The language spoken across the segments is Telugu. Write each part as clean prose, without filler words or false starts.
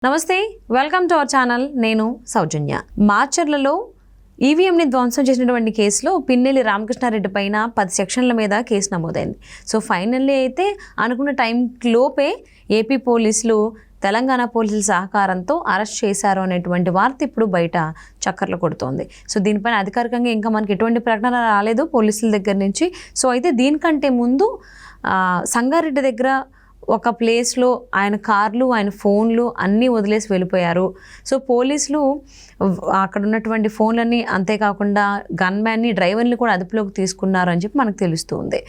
నమస్తే, వెల్కమ్ టు అవర్ ఛానల్. నేను సౌజన్య. మాచర్లలో ఈవీఎంని ధ్వంసం చేసినటువంటి కేసులో పిన్నెల్లి రామకృష్ణారెడ్డి పైన 10 సెక్షన్ల మీద కేసు నమోదైంది. సో ఫైనల్లీ అయితే అనుకున్న టైంలోపే ఏపీ పోలీసులు తెలంగాణ పోలీసుల సహకారంతో అరెస్ట్ చేశారు అనేటువంటి వార్త ఇప్పుడు బయట చక్కర్లు కొడుతోంది. సో దీనిపైన అధికారికంగా ఇంకా మనకి ఎటువంటి ప్రకటన రాలేదు పోలీసుల దగ్గర నుంచి. సో అయితే దీనికంటే ముందు సంగారెడ్డి దగ్గర ఒక ప్లేస్లో ఆయన కార్లు, ఆయన ఫోన్లు అన్నీ వదిలేసి వెళ్ళిపోయారు. సో పోలీసులు అక్కడ ఉన్నటువంటి ఫోన్లని, అంతేకాకుండా గన్మ్యాన్ని, డ్రైవర్ని కూడా అదుపులోకి తీసుకున్నారు అని చెప్పి మనకు తెలుస్తుంది.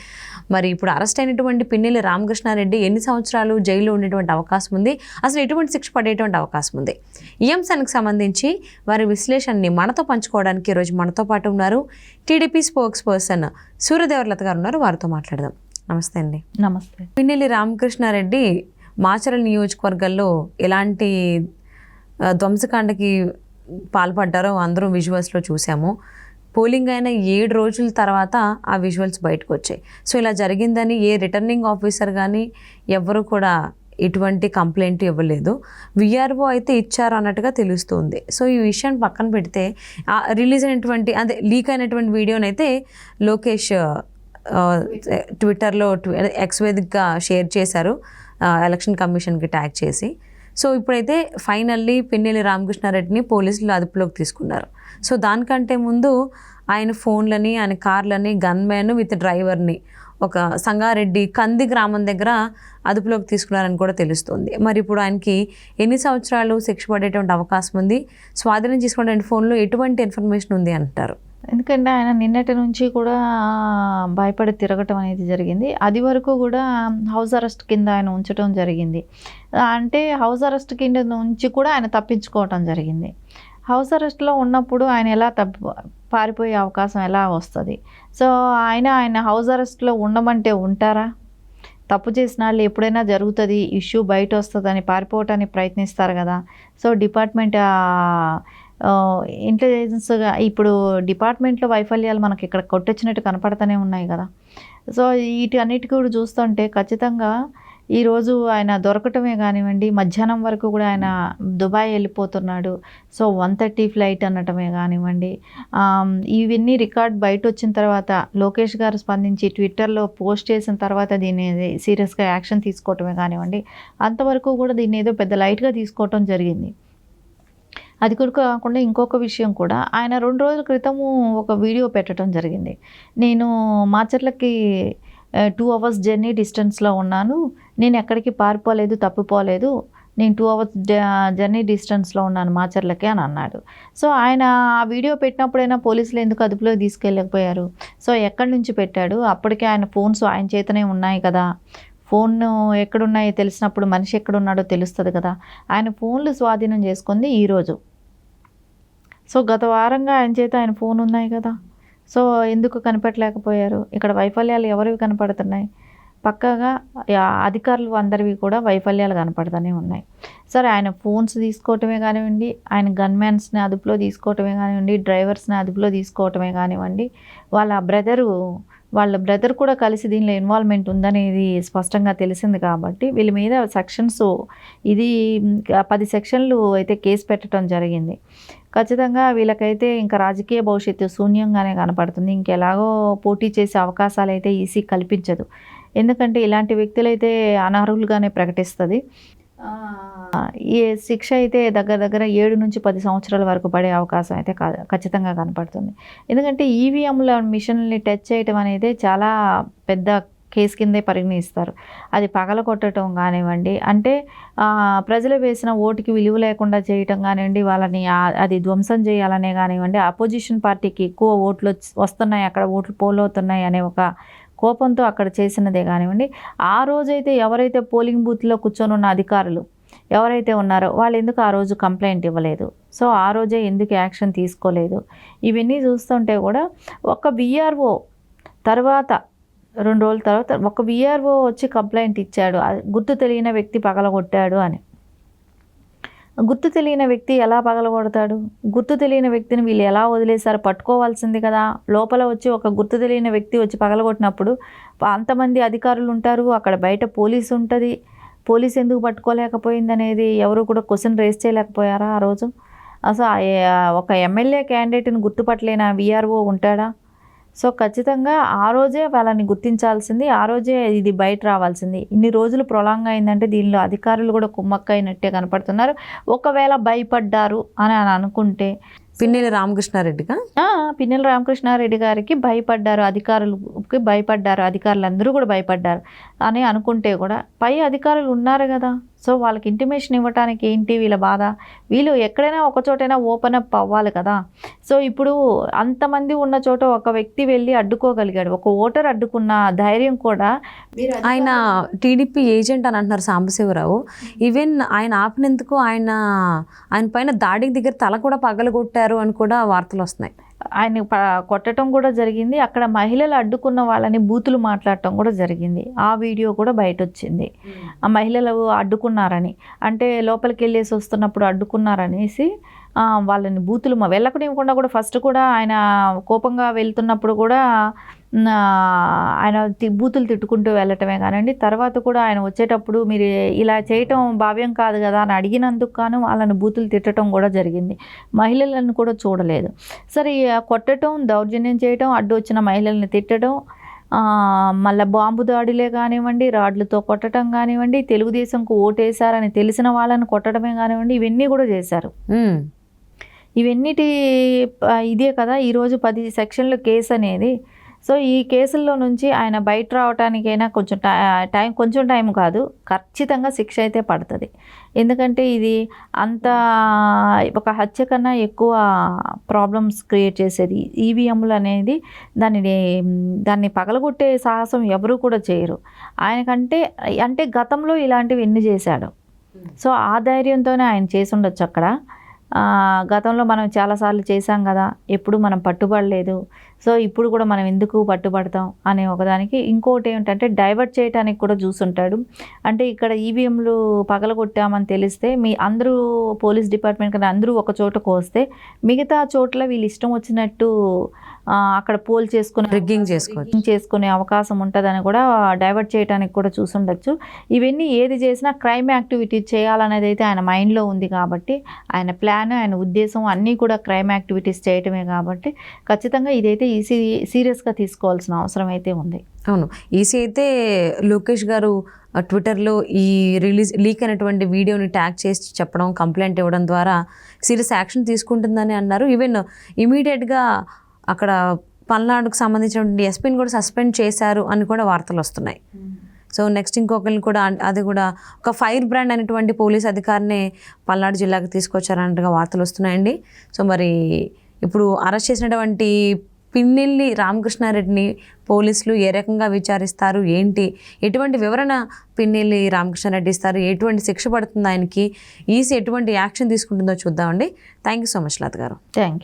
మరి ఇప్పుడు అరెస్ట్ అయినటువంటి పిన్నెల్లి రామకృష్ణారెడ్డి ఎన్ని సంవత్సరాలు జైల్లో ఉండేటువంటి అవకాశం ఉంది, అసలు ఎటువంటి శిక్ష పడేటువంటి అవకాశం ఉంది, ఈ అంశానికి సంబంధించి వారి విశ్లేషణని మనతో పంచుకోవడానికి ఈరోజు మనతో పాటు ఉన్నారు టీడీపీ స్పోక్స్ పర్సన్ సూర్యదేవర్లత గారు ఉన్నారు. వారితో మాట్లాడదాం. నమస్తే అండి. నమస్తే. పిన్నెల్లి రామకృష్ణారెడ్డి మాచర్ల నియోజకవర్గాల్లో ఎలాంటి ధ్వంసకాండకి పాల్పడ్డారో అందరూ విజువల్స్లో చూసాము. పోలింగ్ అయిన 7 రోజుల తర్వాత ఆ విజువల్స్ బయటకు వచ్చాయి. సో ఇలా జరిగిందని ఏ రిటర్నింగ్ ఆఫీసర్ కానీ ఎవరు కూడా ఎటువంటి కంప్లైంట్ ఇవ్వలేదు. విఆర్ఓ అయితే ఇచ్చారు అన్నట్టుగా తెలుస్తుంది. సో ఈ విషయాన్ని పక్కన పెడితే రిలీజ్ అయినటువంటి అదే లీక్ అయినటువంటి వీడియోనైతే లోకేష్ ట్విట్టర్లో ఎక్స్ వేదికగా షేర్ చేశారు, ఎలక్షన్ కమిషన్కి ట్యాగ్ చేసి. సో ఇప్పుడైతే ఫైనల్లీ పిన్నెల్లి రామకృష్ణారెడ్డిని పోలీసులు అదుపులోకి తీసుకున్నారు. సో దానికంటే ముందు ఆయన ఫోన్లని, ఆయన కార్లని, గన్మ్యాన్ విత్ డ్రైవర్ని ఒక సంగారెడ్డి కంది గ్రామం దగ్గర అదుపులోకి తీసుకున్నారని కూడా తెలుస్తుంది. మరి ఇప్పుడు ఆయనకి ఎన్ని సంవత్సరాలు శిక్ష పడేటువంటి అవకాశం ఉంది, స్వాధీనం చేసుకునే ఫోన్లో ఎటువంటి ఇన్ఫర్మేషన్ ఉంది అంటారు? ఎందుకంటే ఆయన నిన్నటి నుంచి కూడా భయపడి తిరగటం అనేది జరిగింది. అది వరకు కూడా హౌస్ అరెస్ట్ కింద ఆయన ఉంచడం జరిగింది. అంటే హౌస్ అరెస్ట్ కింద నుంచి కూడా ఆయన తప్పించుకోవటం జరిగింది. హౌస్ అరెస్ట్లో ఉన్నప్పుడు ఆయన ఎలా పారిపోయే అవకాశం ఎలా వస్తుంది? సో ఆయన హౌస్ అరెస్ట్లో ఉండమంటే ఉంటారా? తప్పు చేసిన వాళ్ళు ఎప్పుడైనా జరుగుతుంది, ఇష్యూ బయట వస్తుందని పారిపోవటానికి ప్రయత్నిస్తారు కదా. సో డిపార్ట్మెంట్ ఇంటెలిజెన్స్గా ఇప్పుడు డిపార్ట్మెంట్లో వైఫల్యాలు మనకి ఇక్కడ కొట్టొచ్చినట్టు కనపడుతూనే ఉన్నాయి కదా. సో వీటన్నిటికీ కూడా చూస్తుంటే ఖచ్చితంగా ఈరోజు ఆయన దొరకటమే కానివ్వండి, మధ్యాహ్నం వరకు కూడా ఆయన దుబాయ్ వెళ్ళిపోతున్నాడు. సో 1:30 ఫ్లైట్ అనటమే కానివ్వండి, ఇవన్నీ రికార్డ్ బయట వచ్చిన తర్వాత లోకేష్ గారు స్పందించి ట్విట్టర్లో పోస్ట్ చేసిన తర్వాత దీన్ని సీరియస్గా యాక్షన్ తీసుకోవటమే కానివ్వండి, అంతవరకు కూడా దీన్ని ఏదో పెద్ద లైట్గా తీసుకోవటం జరిగింది. అది కూడా కాకుండా ఇంకొక విషయం కూడా, ఆయన 2 రోజుల క్రితము ఒక వీడియో పెట్టడం జరిగింది. నేను మాచర్లకి 2 hours జర్నీ డిస్టెన్స్లో ఉన్నాను, నేను ఎక్కడికి పారిపోలేదు, తప్పిపోలేదు, నేను 2 hours జర్నీ డిస్టెన్స్లో ఉన్నాను మాచర్లకి అని అన్నాడు. సో ఆయన ఆ వీడియో పెట్టినప్పుడైనా పోలీసులు ఎందుకు అదుపులో తీసుకెళ్ళకపోయారు? సో ఎక్కడి నుంచి పెట్టాడు? అప్పటికే ఆయన ఫోన్స్ ఆయన చేతనే ఉన్నాయి కదా. ఫోన్ ఎక్కడున్నాయో తెలిసినప్పుడు మనిషి ఎక్కడున్నాడో తెలుస్తుంది కదా. ఆయన ఫోన్లు స్వాధీనం చేసుకుంది ఈరోజు. సో గత వారంగా ఆయన చేత ఆయన ఫోన్ ఉన్నాయి కదా. సో ఎందుకు కనిపెట్టలేకపోయారు? ఇక్కడ వైఫల్యాలు ఎవరివి కనపడుతున్నాయి? పక్కాగా అధికారులు అందరివి కూడా వైఫల్యాలు కనపడుతూనే ఉన్నాయి. సరే, ఆయన ఫోన్స్ తీసుకోవటమే కానివ్వండి, ఆయన గన్మ్యాన్స్ని అదుపులో తీసుకోవటమే కానివ్వండి, డ్రైవర్స్ని అదుపులో తీసుకోవటమే కానివ్వండి, వాళ్ళ బ్రదర్ కూడా కలిసి దీనిలో ఇన్వాల్వ్మెంట్ ఉందనేది స్పష్టంగా తెలిసింది. కాబట్టి వీళ్ళ మీద సెక్షన్స్, ఇది 10 సెక్షన్లు అయితే కేసు పెట్టడం జరిగింది. ఖచ్చితంగా వీళ్ళకైతే ఇంకా రాజకీయ భవిష్యత్తు శూన్యంగానే కనపడుతుంది. ఇంకెలాగో పోటీ చేసే అవకాశాలు అయితే ఈసీ కల్పించదు. ఎందుకంటే ఇలాంటి వ్యక్తులైతే అనర్హులుగానే ప్రకటిస్తుంది. ఈ శిక్ష అయితే దగ్గర 7 నుంచి 10 సంవత్సరాల వరకు పడే అవకాశం అయితే ఖచ్చితంగా కనపడుతుంది. ఎందుకంటే ఈవీఎంల మిషన్లని టచ్ చేయటం అనేది చాలా పెద్ద కేసు కిందే పరిగణిస్తారు. అది పగలగొట్టడం కానివ్వండి, అంటే ప్రజలు వేసిన ఓటుకి విలువ లేకుండా చేయటం కానివ్వండి, వాళ్ళని అది ధ్వంసం చేయాలనే కానివ్వండి, అపోజిషన్ పార్టీకి ఎక్కువ ఓట్లు వస్తున్నాయి, అక్కడ ఓట్లు పోలవుతున్నాయి అనే ఒక కోపంతో అక్కడ చేసినదే కానివ్వండి. ఆ రోజైతే ఎవరైతే పోలింగ్ బూత్లో కూర్చొని ఉన్న అధికారులు ఎవరైతే ఉన్నారో వాళ్ళు ఎందుకు ఆ రోజు కంప్లైంట్ ఇవ్వలేదు? సో ఆ రోజే ఎందుకు యాక్షన్ తీసుకోలేదు? ఇవన్నీ చూస్తుంటే కూడా ఒక విఆర్ఓ తర్వాత 2 రోజుల తర్వాత ఒక విఆర్ఓ వచ్చి కంప్లైంట్ ఇచ్చాడు, గుర్తు తెలియని వ్యక్తి పగలగొట్టాడు అని. గుర్తు తెలియని వ్యక్తి ఎలా పగలగొడతాడు? గుర్తు తెలియని వ్యక్తిని వీళ్ళు ఎలా వదిలేశారు? పట్టుకోవాల్సింది కదా. లోపల వచ్చి ఒక గుర్తు తెలియని వ్యక్తి వచ్చి పగలగొట్టినప్పుడు అంతమంది అధికారులు ఉంటారు, అక్కడ బయట పోలీసు ఉంటుంది, పోలీస్ ఎందుకు పట్టుకోలేకపోయింది అనేది ఎవరు కూడా క్వశ్చన్ రేస్ చేయలేకపోయారా ఆ రోజు? అసలు ఒక ఎమ్మెల్యే క్యాండిడేట్ని గుర్తుపట్టలేని విఆర్ఓ ఉంటాడా? సో ఖచ్చితంగా ఆ రోజే వాళ్ళని గుర్తించాల్సింది, ఆ రోజే ఇది బయట రావాల్సింది. ఇన్ని రోజులు ప్రొలాంగ్ అయిందంటే దీనిలో అధికారులు కూడా కుమ్మక్కైనట్టే కనపడుతున్నారు. ఒకవేళ భయపడ్డారు అని అనుకుంటే పిన్నెల్లి రామకృష్ణారెడ్డిగా పిన్నెల్లి రామకృష్ణారెడ్డి గారికి భయపడ్డారు, అధికారులకి భయపడ్డారు, అధికారులందరూ కూడా భయపడ్డారు అని అనుకుంటే కూడా పై అధికారులు ఉన్నారు కదా, సో వాళ్ళకి ఇంటిమేషన్ ఇవ్వటానికి ఏంటి వీళ్ళ బాధ? వీళ్ళు ఎక్కడైనా ఒక చోటైనా ఓపెన్ అప్ అవ్వాలి కదా. సో ఇప్పుడు అంతమంది ఉన్న చోట ఒక వ్యక్తి వెళ్ళి అడ్డుకోగలిగాడు, ఒక ఓటర్ అడ్డుకున్న ధైర్యం కూడా. ఆయన టీడీపీ ఏజెంట్ అని అంటున్నారు సాంబశివరావు. ఈవెన్ ఆయన ఆపినందుకు ఆయన పైన దాడికి దగ్గర తల కూడా పగలగొట్టారు అని కూడా వార్తలు వస్తున్నాయి. ఆయన కొట్టడం కూడా జరిగింది. అక్కడ మహిళలు అడ్డుకున్న వాళ్ళని బూతులు మాట్లాడటం కూడా జరిగింది. ఆ వీడియో కూడా బయట వచ్చింది. ఆ మహిళలు అడ్డుకున్నారని, అంటే లోపలికి వెళ్ళేసి వస్తున్నప్పుడు అడ్డుకున్నారనేసి వాళ్ళని బూతులు వెళ్ళకనివ్వకుండా కూడా ఫస్ట్ కూడా ఆయన కోపంగా వెళ్తున్నప్పుడు కూడా ఆయన బూతులు తిట్టుకుంటూ వెళ్ళటమే కానండి, తర్వాత కూడా ఆయన వచ్చేటప్పుడు మీరు ఇలా చేయటం భావ్యం కాదు కదా అని అడిగినందుకు గాను వాళ్ళని బూతులు తిట్టడం కూడా జరిగింది. మహిళలను కూడా చూడలేదు. సరే కొట్టడం, దౌర్జన్యం చేయటం, అడ్డు వచ్చిన మహిళల్ని తిట్టడం, మళ్ళీ బాంబు దాడులే కానివ్వండి, రాడ్లతో కొట్టడం కానివ్వండి, తెలుగుదేశంకు ఓటేశారని తెలిసిన వాళ్ళని కొట్టడమే కానివ్వండి, ఇవన్నీ కూడా చేశారు. ఇవన్నిటి ఇదే కదా ఈరోజు 10 సెక్షన్ల కేసు అనేది. సో ఈ కేసుల్లో నుంచి ఆయన బయట రావడానికైనా కొంచెం టైం కాదు, ఖచ్చితంగా శిక్ష అయితే పడుతుంది. ఎందుకంటే ఇది అంత ఒక హత్య కన్నా ఎక్కువ ప్రాబ్లమ్స్ క్రియేట్ చేసేది ఈవీఎంలు అనేది. దాన్ని పగలగొట్టే సాహసం ఎవరు కూడా చేయరు. అంటే గతంలో ఇలాంటివి ఎన్ని చేశాడు. సో ఆ ధైర్యంతోనే ఆయన చేసి ఉండొచ్చు అక్కడ. గతంలో మనం చాలాసార్లు చేశాం కదా, ఎప్పుడు మనం పట్టుబడలేదు. సో ఇప్పుడు కూడా మనం ఎందుకు పట్టుబడతాం అనే ఒకదానికి. ఇంకోటి ఏమిటంటే డైవర్ట్ చేయడానికి కూడా చూసుంటాడు. అంటే ఇక్కడ ఈవీఎంలు పగలగొట్టామని తెలిస్తే అందరూ పోలీస్ డిపార్ట్మెంట్ కదా అందరూ ఒక చోటకు వస్తే మిగతా చోట్ల వీళ్ళు ఇష్టం వచ్చినట్టు అక్కడ పోల్ రిగ్గింగ్ చేసుకునే అవకాశం ఉంటుందని కూడా డైవర్ట్ చేయడానికి కూడా చూసుండొచ్చు. ఇవన్నీ ఏది చేసినా క్రైమ్ యాక్టివిటీ చేయాలనేది అయితే ఆయన మైండ్లో ఉంది కాబట్టి, ఆయన ప్లాన్, ఆయన ఉద్దేశం అన్నీ కూడా క్రైమ్ యాక్టివిటీస్ చేయటమే కాబట్టి ఖచ్చితంగా ఇదైతే సీరియస్గా తీసుకోవాల్సిన అవసరం అయితే ఉంది. అవును, ఈసీ అయితే లోకేష్ గారు ట్విట్టర్లో ఈ లీక్ అయినటువంటి వీడియోని ట్యాగ్ చేసి చెప్పడం, కంప్లైంట్ ఇవ్వడం ద్వారా సీరియస్ యాక్షన్ తీసుకుంటుందని అన్నారు. ఈవెన్ ఇమీడియట్గా అక్కడ పల్నాడుకు సంబంధించినటువంటి ఎస్పీని కూడా సస్పెండ్ చేశారు అని కూడా వార్తలు వస్తున్నాయి. సో నెక్స్ట్ ఇంకొకరిని కూడా, అది కూడా ఒక ఫైర్ బ్రాండ్ అనేటువంటి పోలీస్ అధికారిని పల్నాడు జిల్లాకు తీసుకొచ్చారన్నట్టుగా వార్తలు వస్తున్నాయండి. సో మరి ఇప్పుడు అరెస్ట్ చేసినటువంటి పిన్నెల్లి రామకృష్ణారెడ్డిని పోలీసులు ఏ రకంగా విచారిస్తారు, ఏంటి, ఎటువంటి వివరణ పిన్నెల్లి రామకృష్ణారెడ్డి ఇస్తారు, ఎటువంటి శిక్ష పడుతుంది ఆయనకి, ఈసీ ఎటువంటి యాక్షన్ తీసుకుంటుందో చూద్దామండి. థ్యాంక్ యూ సో మచ్ లత గారు. Thank you.